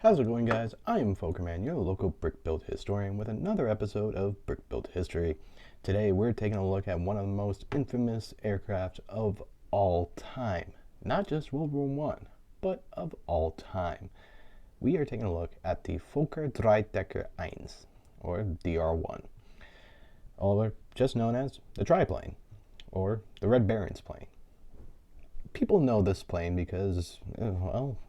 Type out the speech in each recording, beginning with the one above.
How's it going, guys? I am Fokker, your local brick build historian, with another episode of Brick Build History. Today we're taking a look at one of the most infamous aircraft of all time. Not just World War I, but of all time. We are taking a look at the Fokker Triplane, or DR-1, or just known as the Triplane, or the Red Baron's plane. People know this plane because, well,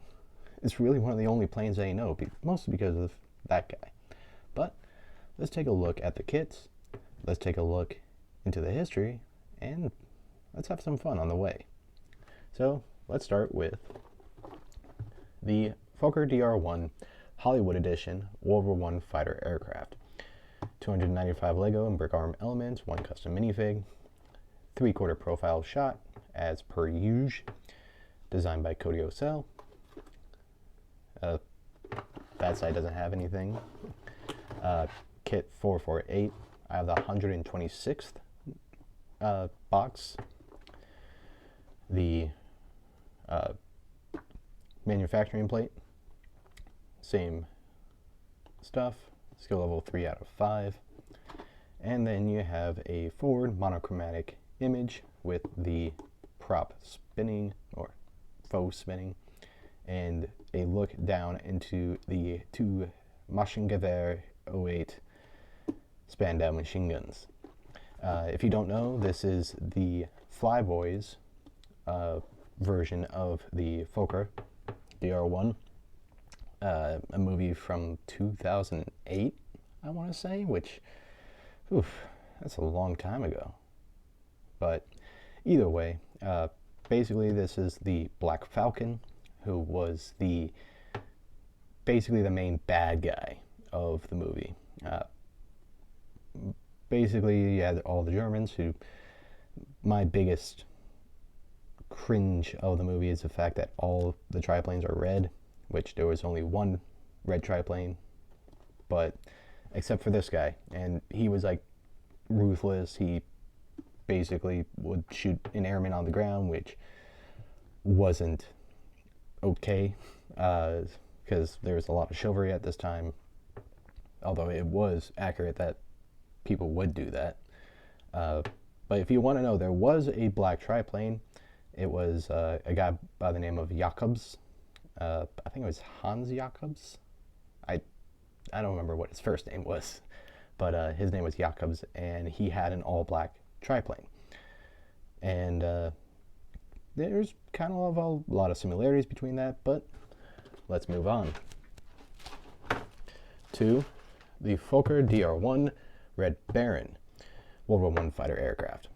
it's really one of the only planes they know, mostly because of that guy. But let's take a look at the kits, let's take a look into the history, and let's have some fun on the way. So let's start with the Fokker DR-1 Hollywood Edition World War I fighter aircraft. 295 Lego and brick arm elements, one custom minifig, 3/4 profile shot as per usual, designed by Cody Ocell. That side doesn't have anything. Kit 448. I have the 126th box. The manufacturing plate, same stuff. Skill level 3 out of 5. And then you have a forward monochromatic image with the prop spinning, or faux spinning, and a look down into the two Maschinengewehr 08 Spandau machine guns. If you don't know, this is the Flyboys version of the Fokker DR-1, a movie from 2008, I want to say, which, that's a long time ago. But either way, basically this is the Black Falcon, who was basically the main bad guy of the movie. Basically, you had all the Germans who, my biggest cringe of the movie is the fact that all the triplanes are red, which there was only one red triplane, but except for this guy, and he was like ruthless. He basically would shoot an airman on the ground, which wasn't okay, because there was a lot of chivalry at this time, although it was accurate that people would do that. But if you want to know, there was a black triplane. It was a guy by the name of Jacobs. I think it was Hans Jacobs. I don't remember what his first name was, but his name was Jacobs, and he had an all-black triplane. And there's kind of a lot of similarities between that, but let's move on to the Fokker DR-1 Red Baron World War I fighter aircraft.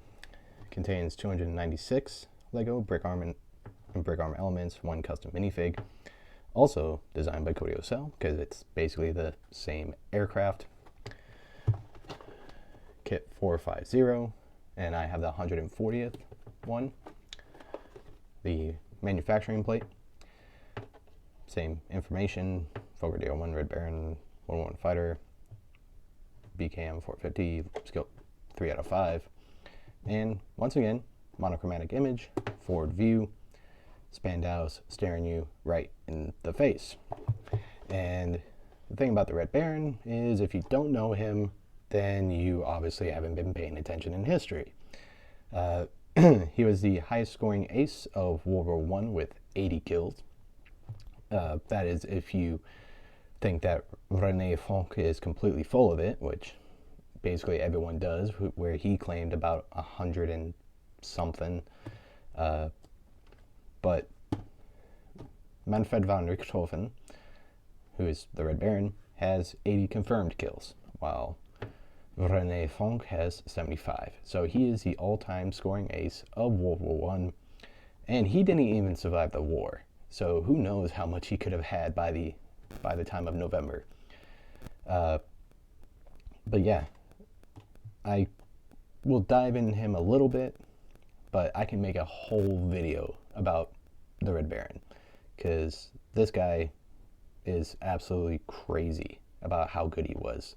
Contains 296 Lego brick arm and brick arm elements, one custom minifig, also designed by Cody Ocell, because it's basically the same aircraft. Kit 450, and I have the 140th one. The manufacturing plate, same information. Fokker DR-1 Red Baron World War I fighter, BKM 450, skill 3 out of 5. And once again, monochromatic image, forward view, Spandau's staring you right in the face. And the thing about the Red Baron is, if you don't know him, then you obviously haven't been paying attention in history. He was the highest scoring ace of World War I with 80 kills. That is, if you think that René Fonck is completely full of it, which basically everyone does, where he claimed about 100 and something. But Manfred van Richthofen, who is the Red Baron, has 80 confirmed kills, while René Fonck has 75. So he is the all-time scoring ace of World War I, and he didn't even survive the war. So who knows how much he could have had by the time of November. But yeah, I will dive in him a little bit, but I can make a whole video about the Red Baron, because this guy is absolutely crazy about how good he was.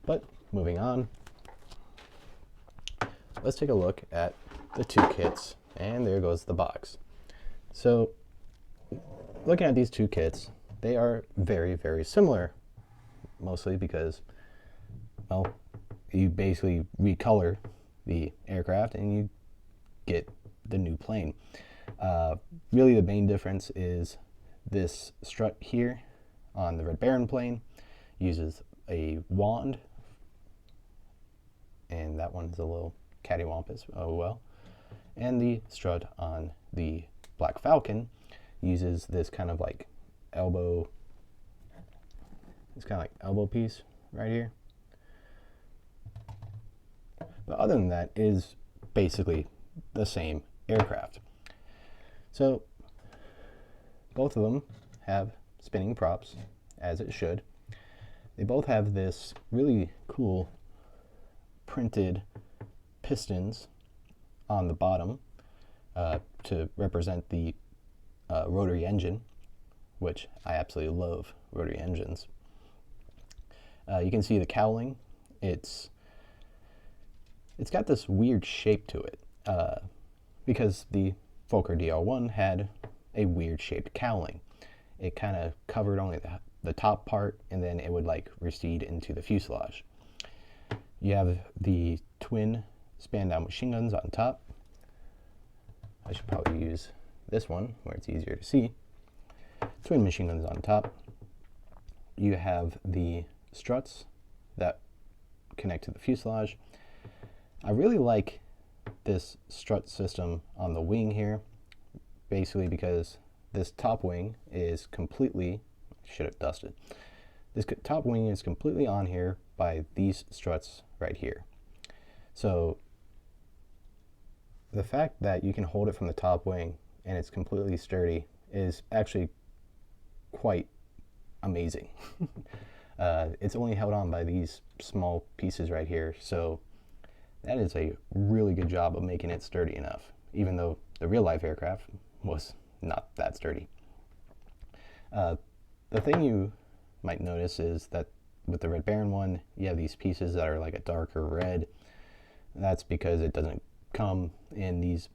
But moving on, let's take a look at the two kits, and there goes the box. So looking at these two kits, they are very, very similar, mostly because, well, you basically recolor the aircraft and you get the new plane. Really, the main difference is this strut here on the Red Baron plane uses a wand, and that one's a little cattywampus, oh well. And the strut on the Black Falcon uses this kind of like elbow, it's kind of like elbow piece right here. But other than that, it is basically the same aircraft. So both of them have spinning props, as it should. They both have this really cool printed pistons on the bottom to represent the rotary engine, which I absolutely love rotary engines. You can see the cowling. It's got this weird shape to it because the Fokker DR1 had a weird shaped cowling. It kind of covered only the top part, and then it would like recede into the fuselage. You have the twin span down machine guns on top. I should probably use this one where it's easier to see. Twin machine guns on top. You have the struts that connect to the fuselage. I really like this strut system on the wing here, basically because this top wing is completely, should have dusted. This top wing is completely on here by these struts right here. So the fact that you can hold it from the top wing and it's completely sturdy is actually quite amazing. It's only held on by these small pieces right here, so that is a really good job of making it sturdy enough, even though the real life aircraft was not that sturdy. The thing you might notice is that with the Red Baron one, you have these pieces that are like a darker red. That's because it doesn't come in these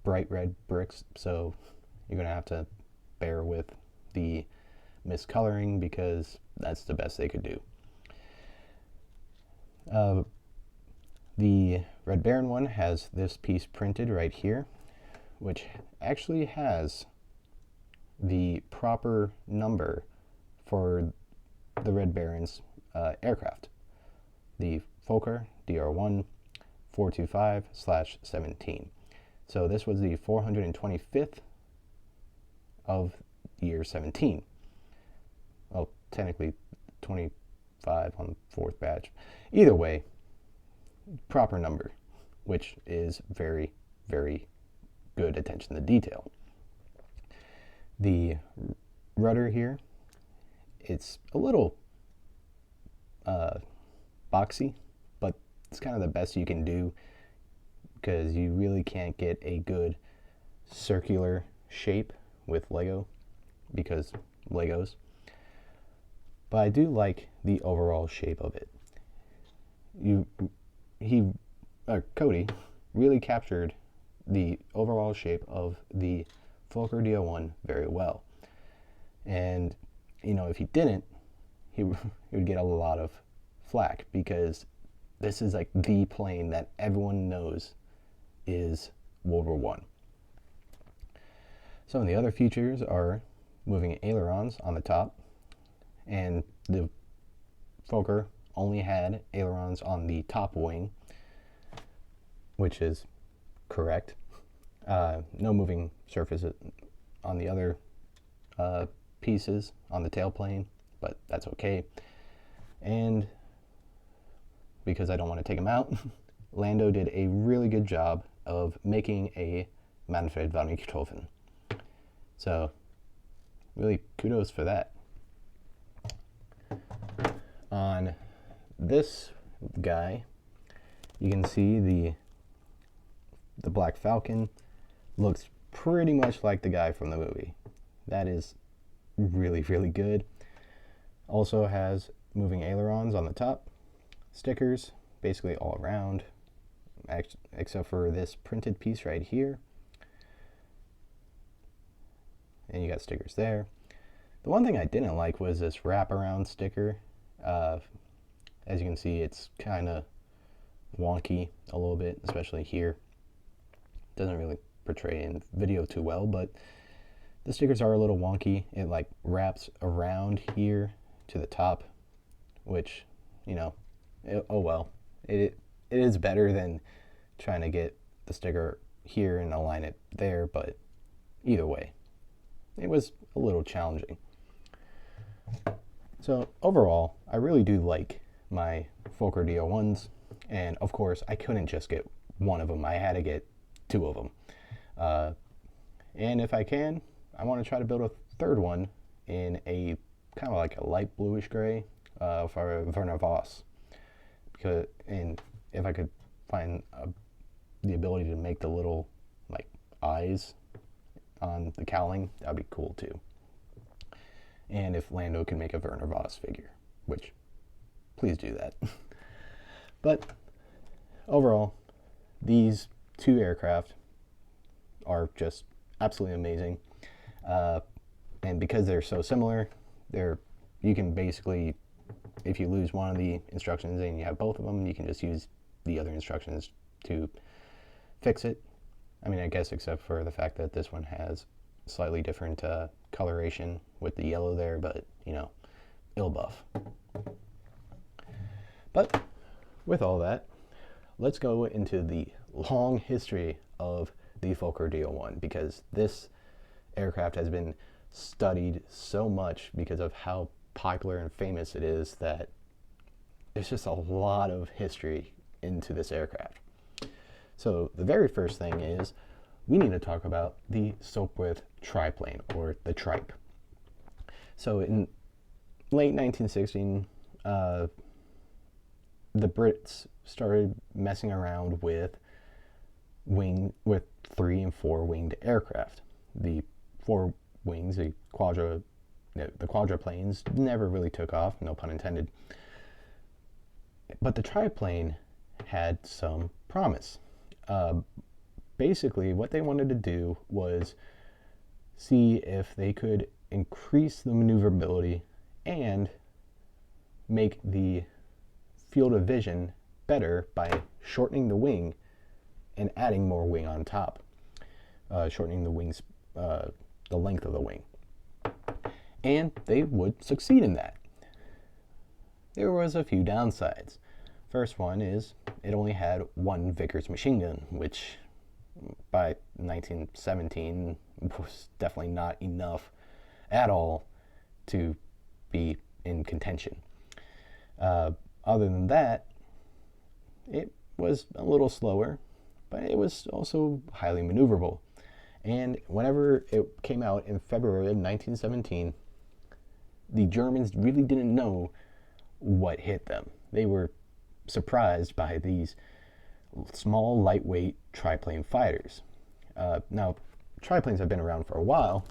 bright red bricks, so you're going to have to bear with the miscoloring because that's the best they could do. The Red Baron one has this piece printed right here, which actually has the proper number for the Red Baron's aircraft. The Fokker DR1 425/17. So this was the 425th of year 17. Well, technically 25 on the fourth batch. Either way, proper number, which is very, very good attention to detail. The rudder here, it's a little boxy, but it's kind of the best you can do because you really can't get a good circular shape with Lego because Legos. But I do like the overall shape of it. Cody really captured the overall shape of the Fokker DR1 very well. And, you know, if he didn't, he would get a lot of flack because this is like the plane that everyone knows is World War I. Some of the other features are moving ailerons on the top, and the Fokker only had ailerons on the top wing, which is correct. No moving surfaces on the other pieces on the tailplane, but that's okay. And because I don't want to take them out, Lando did a really good job of making a Manfred von Richthofen. So really kudos for that. On this guy, you can see the Black Falcon looks pretty much like the guy from the movie. That is really, really good. Also has moving ailerons on the top, stickers basically all around, except for this printed piece right here. And you got stickers there. The one thing I didn't like was this wraparound sticker. Uh, as you can see, it's kind of wonky a little bit, especially here. Doesn't really portray in video too well, but the stickers are a little wonky. It like wraps around here to the top, which, oh well. It is better than trying to get the sticker here and align it there, but either way, it was a little challenging. So overall, I really do like my Fokker DO1s, and of course, I couldn't just get one of them. I had to get two of them. And if I can, I want to try to build a third one in a kind of like a light bluish gray for Werner Voss. And if I could find the ability to make the little like eyes on the cowling, that would be cool too. And if Lando can make a Werner Voss figure, which please do that. But overall, these two aircraft are just absolutely amazing. And because they're so similar, you can basically, if you lose one of the instructions and you have both of them, you can just use the other instructions to fix it. I mean, I guess except for the fact that this one has slightly different coloration with the yellow there, but, ill buff. But with all that, let's go into the long history of the Fokker DO1, because this aircraft has been studied so much because of how popular and famous it is that there's just a lot of history into this aircraft. So the very first thing is we need to talk about the Sopwith triplane, or the Tripe. So in late 1916, the Brits started messing around with 3 and 4 winged aircraft. The 4 wings, the quadruplanes, never really took off, no pun intended. But the triplane had some promise. Basically, what they wanted to do was see if they could increase the maneuverability and make the field of vision better by shortening the wing and adding more wing on top, shortening the wings, the length of the wing. And they would succeed in that. There was a few downsides. First one is it only had one Vickers machine gun, which by 1917 was definitely not enough at all to be in contention. Other than that, it was a little slower, but it was also highly maneuverable. And whenever it came out in February of 1917, the Germans really didn't know what hit them. They were surprised by these small, lightweight triplane fighters. Now, triplanes have been around for a while,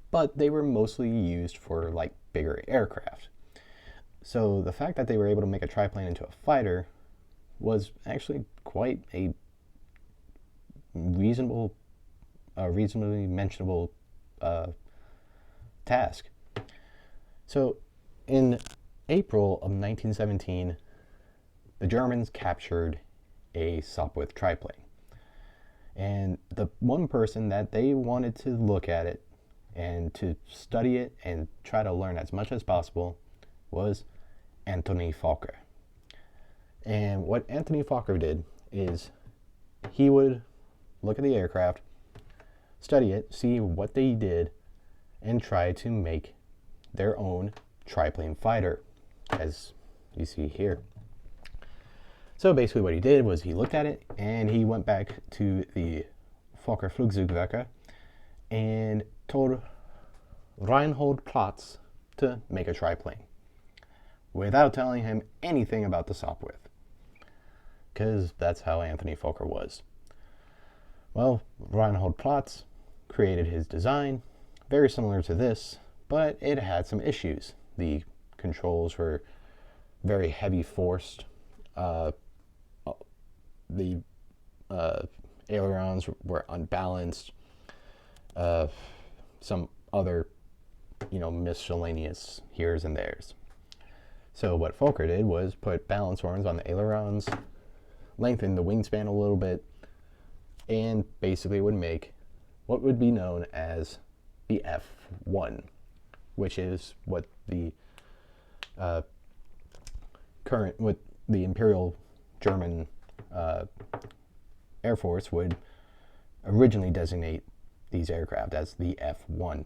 but they were mostly used for like bigger aircraft. So the fact that they were able to make a triplane into a fighter was actually quite a reasonably mentionable task. So in April of 1917, the Germans captured a Sopwith triplane. And the one person that they wanted to look at it and to study it and try to learn as much as possible was Anthony Fokker. And what Anthony Fokker did is he would look at the aircraft, study it, see what they did, and try to make their own triplane fighter, as you see here. So basically what he did was he looked at it and he went back to the Fokker Flugzeugwerke and told Reinhold Platz to make a triplane without telling him anything about the Sopwith, because that's how Anthony Fokker was. Well, Reinhold Platz created his design, very similar to this, but it had some issues. The controls were very heavy forced. The ailerons were unbalanced. Some other miscellaneous here's and there's. So what Fokker did was put balance horns on the ailerons, lengthen the wingspan a little bit, and basically would make what would be known as the F1, which is what the Imperial German Air Force would originally designate these aircraft as the F1.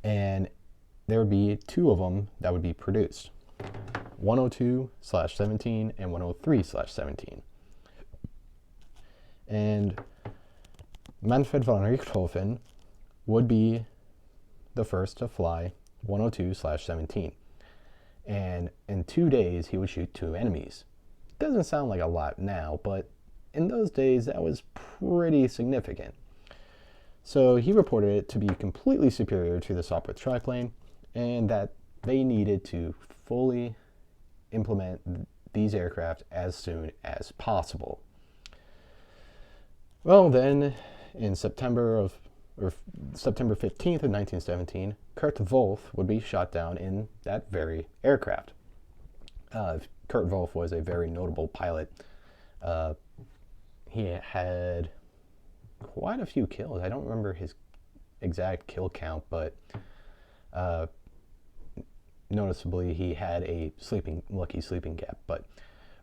And there would be two of them that would be produced, 102/17 and 103/17. And Manfred von Richthofen would be the first to fly 102/17. And in 2 days, he would shoot 2 enemies. Doesn't sound like a lot now, but in those days, that was pretty significant. So he reported it to be completely superior to the Fokker Triplane, and that they needed to fully implement these aircraft as soon as possible. Well, then, in September 15th of 1917, Kurt Wolff would be shot down in that very aircraft. Kurt Wolff was a very notable pilot. He had quite a few kills. I don't remember his exact kill count, but noticeably he had a lucky sleeping gap. But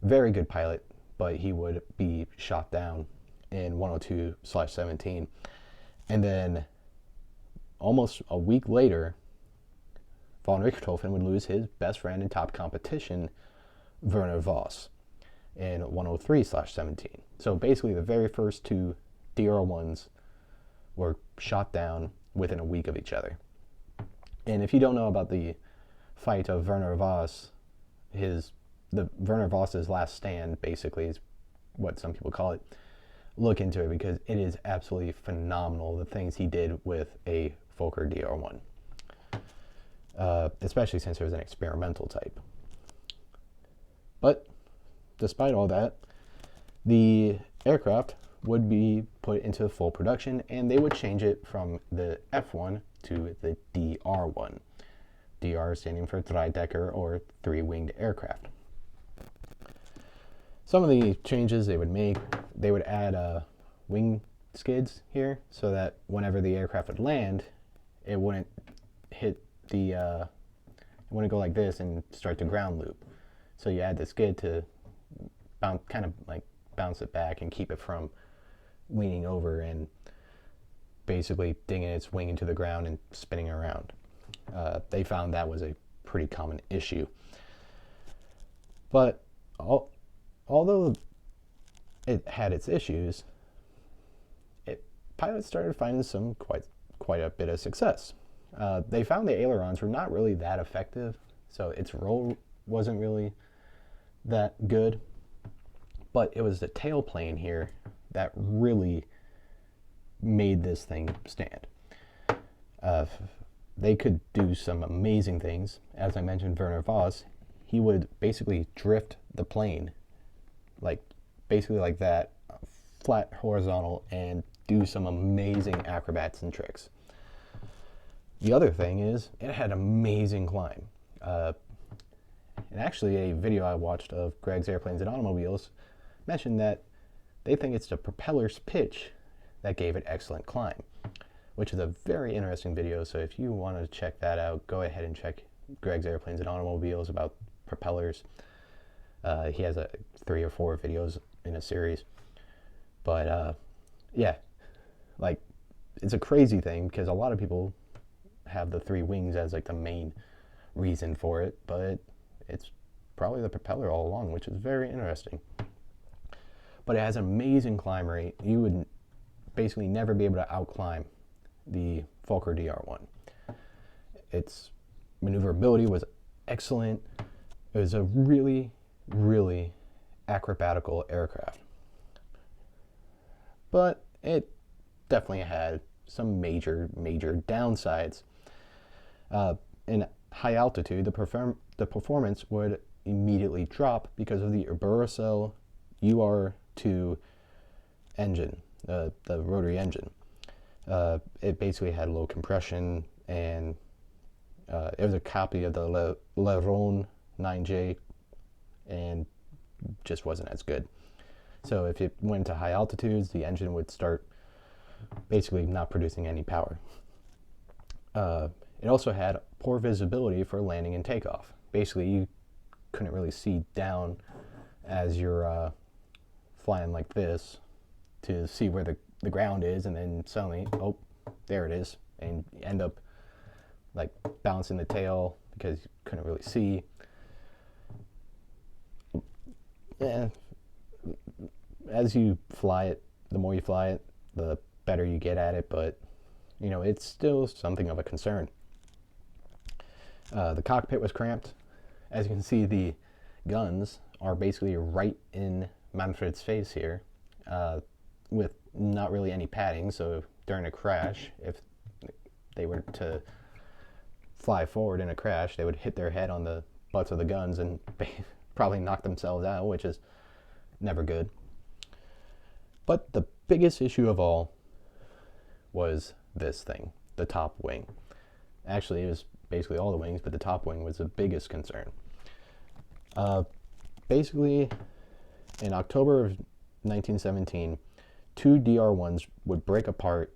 very good pilot, but he would be shot down in 102/17. And then almost a week later, von Richthofen would lose his best friend and top competition, Werner Voss, in 103/17. So basically the very first 2 DR-1s were shot down within a week of each other. And if you don't know about the fight of Werner Voss, Werner Voss's last stand basically is what some people call it, look into it because it is absolutely phenomenal, the things he did with a Fokker DR-1, especially since it was an experimental type. But despite all that, the aircraft would be put into full production, and they would change it from the F1 to the DR-1. DR standing for Dreidecker, or 3-winged aircraft. Some of the changes they would make, they would add wing skids here so that whenever the aircraft would land, it wouldn't hit it wouldn't go like this and start the ground loop. So you add the skid to bounce it back and keep it from leaning over and basically digging its wing into the ground and spinning around. They found that was a pretty common issue. But although it had its issues, pilots started finding quite a bit of success. They found the ailerons were not really that effective, so its roll wasn't really that good. But it was the tailplane here that really made this thing stand. They could do some amazing things. As I mentioned, Werner Voss, he would basically drift the plane, basically like that, flat horizontal, and do some amazing acrobats and tricks. The other thing is, it had amazing climb. And actually, a video I watched of Greg's Airplanes and Automobiles mentioned that they think it's the propeller's pitch that gave it excellent climb, which is a very interesting video. So if you want to check that out, go ahead and check Greg's Airplanes and Automobiles about propellers. He has 3 or 4 videos in a series. But yeah, it's a crazy thing because a lot of people have the 3 wings as the main reason for it, but it's probably the propeller all along, which is very interesting. But it has an amazing climb rate. You would basically never be able to outclimb the Fokker DR-1. Its maneuverability was excellent. It was a really, really acrobatical aircraft. But it definitely had some major downsides. In high altitude, the performance would immediately drop because of the Urburacell UR2 engine, the rotary engine. It basically had low compression, and it was a copy of the Leron 9J, and just wasn't as good. So if it went to high altitudes, the engine would start basically not producing any power. It also had poor visibility for landing and takeoff. Basically, you couldn't really see down as you're flying like this to see where the ground is, and then suddenly, oh, there it is, and you end up like bouncing the tail because you couldn't really see. Yeah. As you fly it, the more you fly it, the better you get at it, but you know, it's still something of a concern. The cockpit was cramped. As you can see, the guns are basically right in Manfred's face here, with not really any padding, so during a crash, if they were to fly forward in a crash, they would hit their head on the butts of the guns and probably knock themselves out, which is never good. But the biggest issue of all was this thing, the top wing. Actually, it was basically all the wings, but the top wing was the biggest concern. Basically, in October of 1917, two DR-1s would break apart,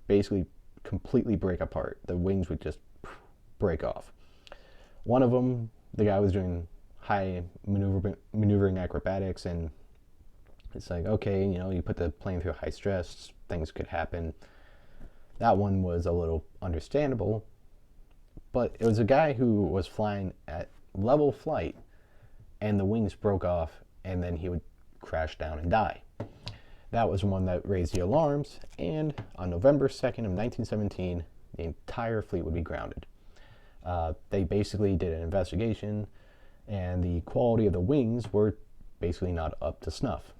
basically completely break apart. The wings would just break off. One of them, the guy was doing high maneuvering acrobatics, and it's like, okay, you know, you put the plane through high stress, things could happen. That one was a little understandable, but it was a guy who was flying at level flight, and the wings broke off, and then he would crash down and die. That was one that raised the alarms, and on November 2nd of 1917, the entire fleet would be grounded. They basically did an investigation, and the quality of the wings were basically not up to snuff.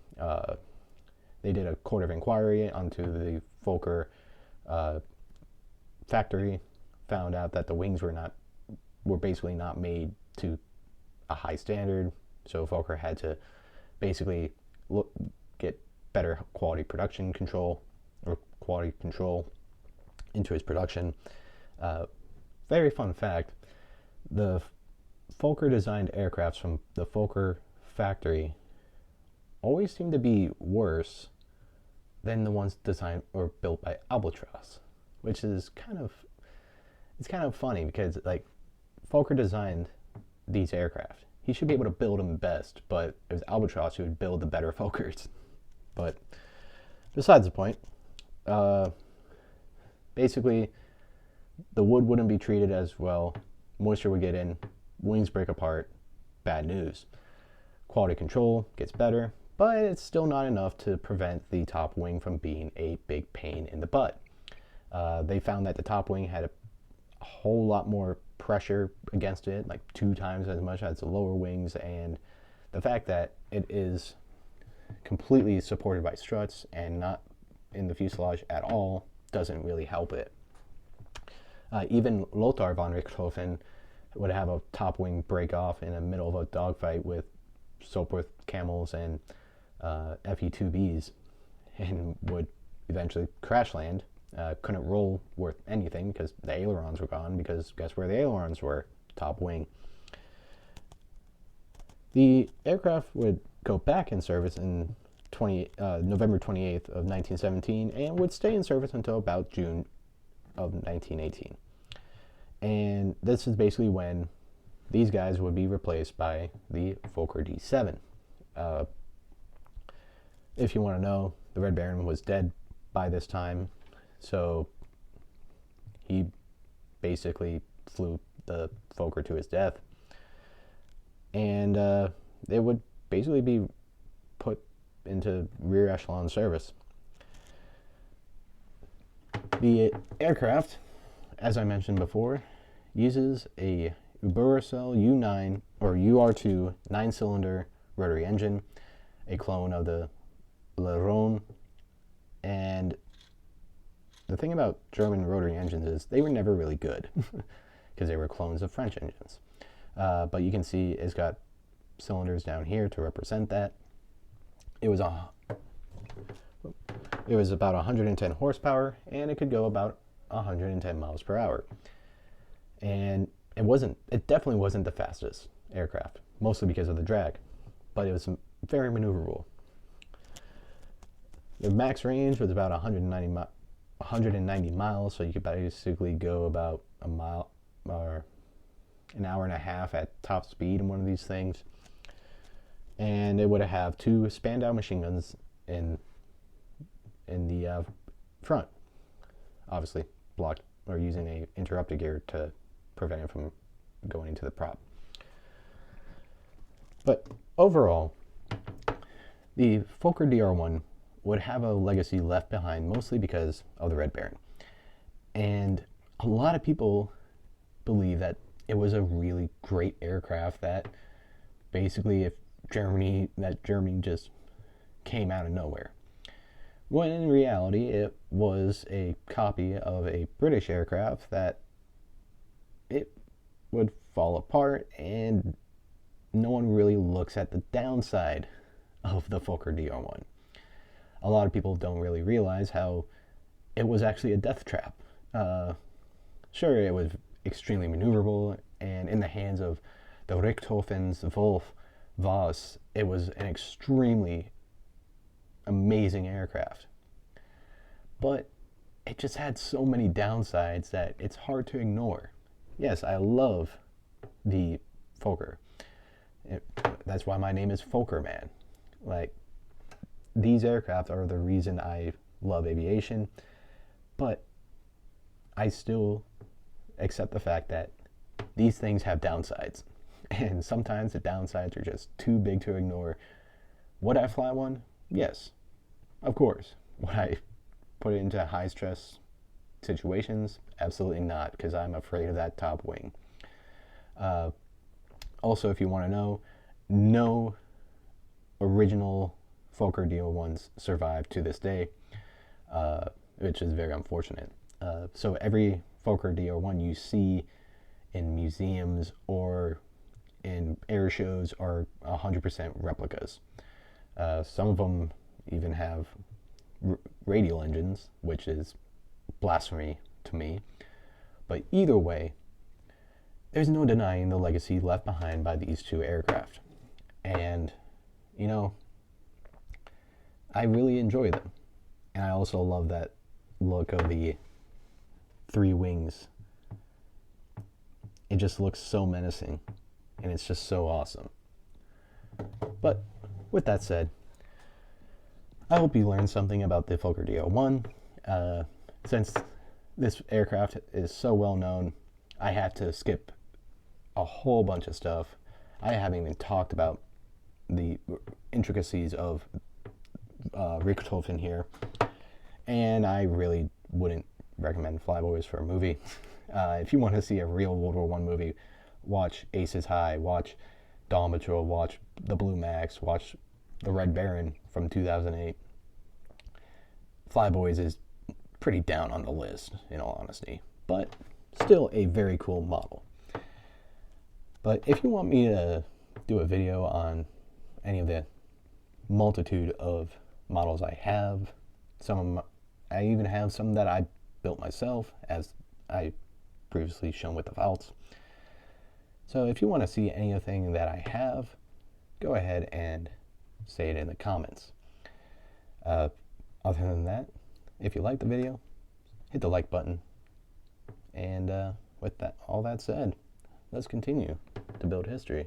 They did a court of inquiry onto the Fokker factory, found out that the wings were basically not made to a high standard, so Fokker had to basically get better quality production control, or quality control into his production. Very fun fact, the Fokker designed aircrafts from the Fokker factory always seem to be worse than the ones designed or built by Albatross, which is kind of funny, because like Fokker designed these aircraft. He should be able to build them best, but it was Albatross who would build the better Fokkers. But besides the point, basically the wood wouldn't be treated as well, moisture would get in, wings break apart, bad news. Quality control gets better, but it's still not enough to prevent the top wing from being a big pain in the butt. They found that the top wing had a whole lot more pressure against it, like 2 times as much as the lower wings, and the fact that it is completely supported by struts and not in the fuselage at all doesn't really help it. Even Lothar von Richthofen would have a top wing break off in the middle of a dogfight with Sopwith Camels and FE-2Bs, and would eventually crash land. Couldn't roll worth anything because the ailerons were gone, because guess where the ailerons were? Top wing. The aircraft would go back in service in November 28th of 1917 and would stay in service until about June of 1918. And this is basically when these guys would be replaced by the Fokker D7. If you want to know, the Red Baron was dead by this time, so he basically flew the Fokker to his death. And they would basically be put into rear echelon service. The aircraft, as I mentioned before, uses a Uberocell U9 or UR2 9-cylinder rotary engine, a clone of the Leron. And the thing about German rotary engines is they were never really good because they were clones of French engines. But you can see it's got cylinders down here to represent that. It was about 110 horsepower, and it could go about 110 miles per hour. And it definitely wasn't the fastest aircraft, mostly because of the drag, but it was very maneuverable. The max range was about 190 miles, so you could basically go about a mile or an hour and a half at top speed in one of these things. And it would have 2 Spandau machine guns in the front, obviously blocked or using a interrupted gear to prevent it from going into the prop. But overall, the Fokker DR1 would have a legacy left behind mostly because of the Red Baron. And a lot of people believe that it was a really great aircraft that basically Germany just came out of nowhere. When in reality it was a copy of a British aircraft that it would fall apart, and no one really looks at the downside of the Fokker DR1. A lot of people don't really realize how it was actually a death trap. Sure, it was extremely maneuverable, and in the hands of the Richthofen's Wolf Voss, it was an extremely amazing aircraft. But it just had so many downsides that it's hard to ignore. Yes, I love the Fokker. That's why my name is Fokker Man. Like, these aircraft are the reason I love aviation, but I still accept the fact that these things have downsides, and sometimes the downsides are just too big to ignore. Would I fly one? Yes, of course. Would I put it into high stress situations? Absolutely not, because I'm afraid of that top wing. Also, if you want to know, no original Fokker DR1s survive to this day, which is very unfortunate. So every Fokker DR1 you see in museums or in air shows are 100% replicas. Some of them even have radial engines, which is blasphemy to me. But either way, there's no denying the legacy left behind by these 2 aircraft. And, you know, I really enjoy them. And I also love that look of the 3 wings. It just looks so menacing, and it's just so awesome. But with that said, I hope you learned something about the Fokker DR1. Since this aircraft is so well known, I had to skip a whole bunch of stuff. I haven't even talked about the intricacies of Richthofen here, and I really wouldn't recommend Flyboys for a movie. If you want to see a real World War I movie, watch Aces High, watch Dawn Patrol, watch The Blue Max, watch The Red Baron from 2008. Flyboys is pretty down on the list, in all honesty, but still a very cool model. But if you want me to do a video on any of the multitude of models I have, I even have some that I built myself, as I previously shown with the Valts. So if you want to see anything that I have, go ahead and say it in the comments. Other than that, if you like the video, hit the like button. And with all that said, let's continue to build history.